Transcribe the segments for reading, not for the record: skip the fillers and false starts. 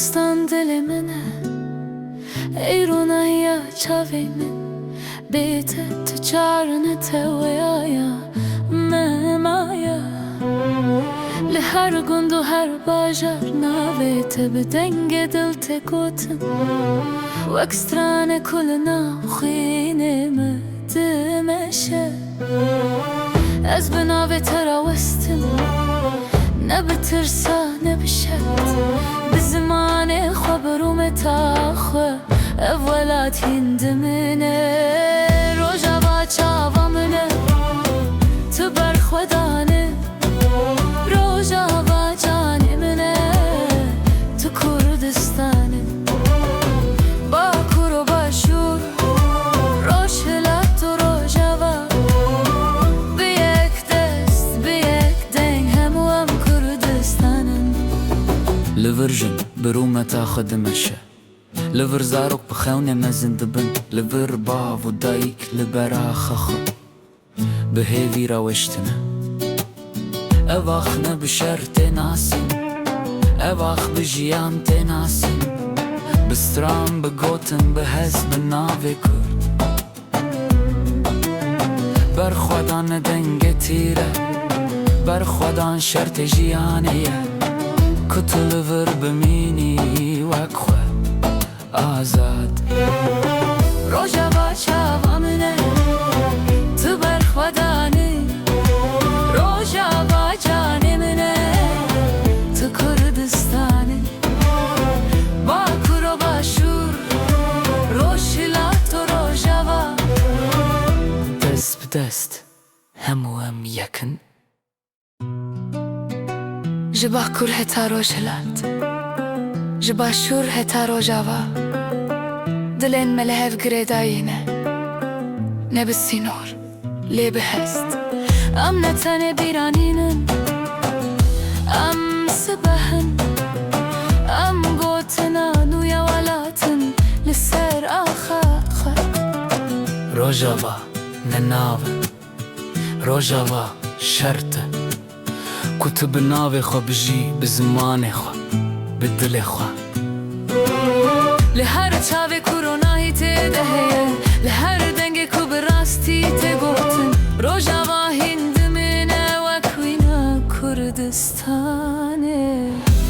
Kurdistan dili منه ایرانه یا چاوی من بیت تجارنت ویایا ممایا لهر گند و هر باجر ناویت بدنگ دل تگوتن و اکستران کلنا خینه مدمشه از بناوی تراوستن نبترسا نبشت بزمان خبرو متاخه اولات هند منه روجا چاوا منه تو برخودانه روجا جانی منه تو کردستانه باکور و باشور روشلات و روجا بیک دست بیک دنگ همو هم کردستانن لورجن برومة تاخد مشى لور زاروك بخونة مزن دبن لور باو دايك لبراخخ بهيفي روشتنا اواخنا بشرط ناسن اواخ بجيان تناسن بسترام بگوتن بهزب ناوی کرد برخودان دنگ تیره برخودان شرط جیانیه کتل ور بمینی وکخوه آزاد روژا با چاوا منه تو برخودانی روژا با جانی منه تو کردستانی باکور و باشور روشلات و روژا دست بدست همو هم یکن جبا کور هتا روشلات جبا شور هتا روجاوا دلين ملهف قريداينه نبسي نور لي بهست ام نتاني بيرانينن ام سبهن ام قوتنا نويا ولاتن لسر آخا روجاوا نناوه روجاوا شرطه كتب ناوي خو بجي بزماني خو بدل خو لهر چاوي كورونا هي تدهيه لهر دنگ كو براستی تگوتن روجاوا هند منه وكوينا كردستانه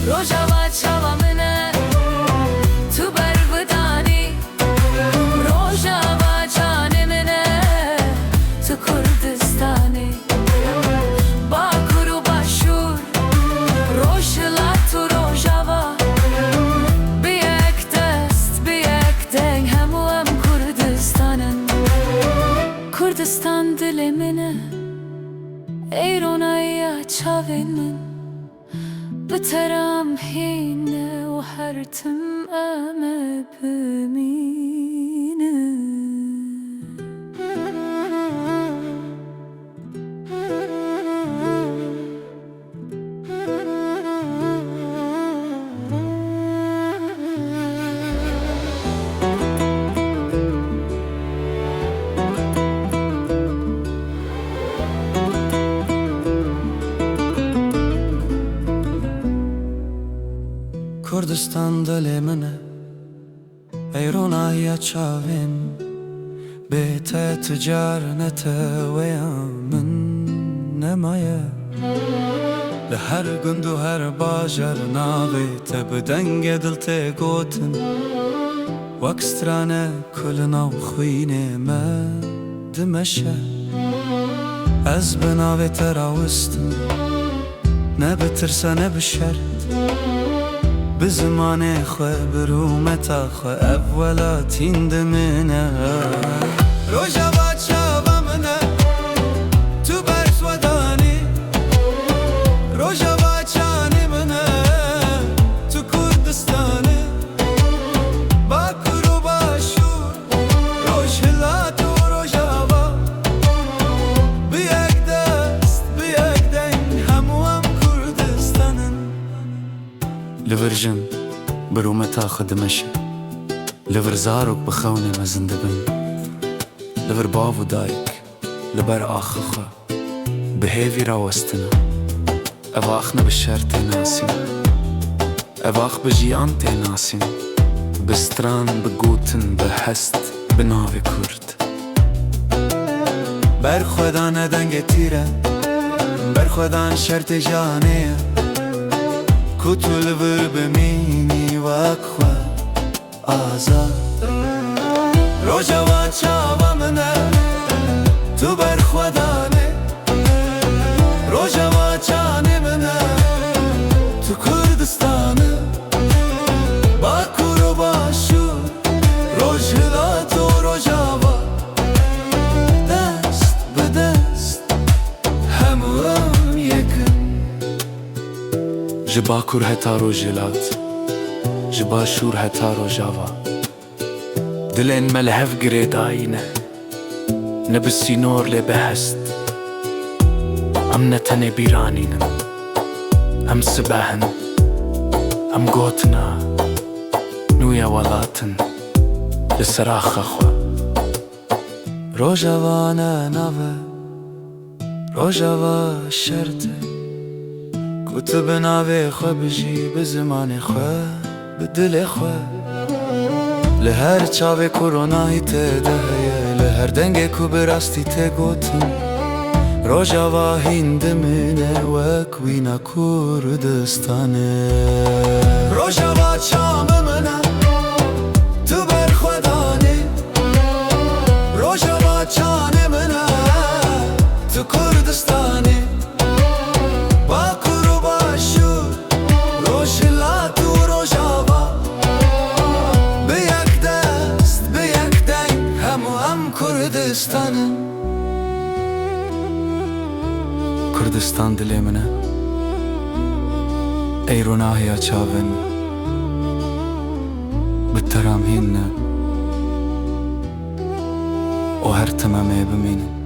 روجاوا چاوا منه تو برودانی روجاوا جاني منه تو كردستانه کردستان دل منه ایرانه یا چاوین من بترم هینه و هر تم امه بمینه کردستان دل منه ایرانه یا چاوین بیت تجارنت ویا من نمایه لهر گند و هر باجر ناویت بدنگ دل تگوتن وکسترانه کلنا خوینه مدمشه از بناوی تراوستن نبترسا نبشرت بزمان خواه برومتا خواه اولات هند منه روژا با چاوا منه تو برخودانی روژا با جانی منه تو کردستانی باکور و باشور روشلات و روژاوا بیک دست بیک دنگ همو هم کردستانن لورجن برومة تاخد مشى لور زاروك بخونة مزن دبن لور باو دايك لبر آخخة بهيفي راوستنا أواخنا بالشرط ناسي Evax bi jiyan tê nasîn, bi stran, bi gotin, bi hest, bi navê Kurd. Berxwedan dengê tîre, berxwedan şertê janê ye, ku tu li vir bimînî wek xwe azad. Rojava çava min e, tu berxwedanê, rojava canê min e, tu Kurdistanê. Bakur û Başûr, roj hilat û rojava, dest bi dest hemû em yekin. Ji Bakur heta Rojhilat, ji Başûr heta Rojava, dilên me li hev girêdayîne, ne bi sînor lê bi hest. Em ne tenê bîranînin, em sibehin, em gotina nûya welatin li seraxa xwe. Rojava ne nave, rojava şert e, ku tu bi navê xwe bijî, bi zimanê xwe, bi dilê xwe. Li her çavê ku ronahî tê de heye, li her dengê ku bi rastî tê gotin, rojava hîn dimîne wek wîna Kurdistanê. Rojava çamê min e, tu berxwedanê, rojava canê min e, tu Kurdistanê. Bakur û Başûr, roj hilat û rojava, bi yek dest, bi yek deng hemû em Kurdistanên. Kurdistan dilê min e, ey ronahiya çavên min, bi te re em hîn ne, û her timemê bimînin.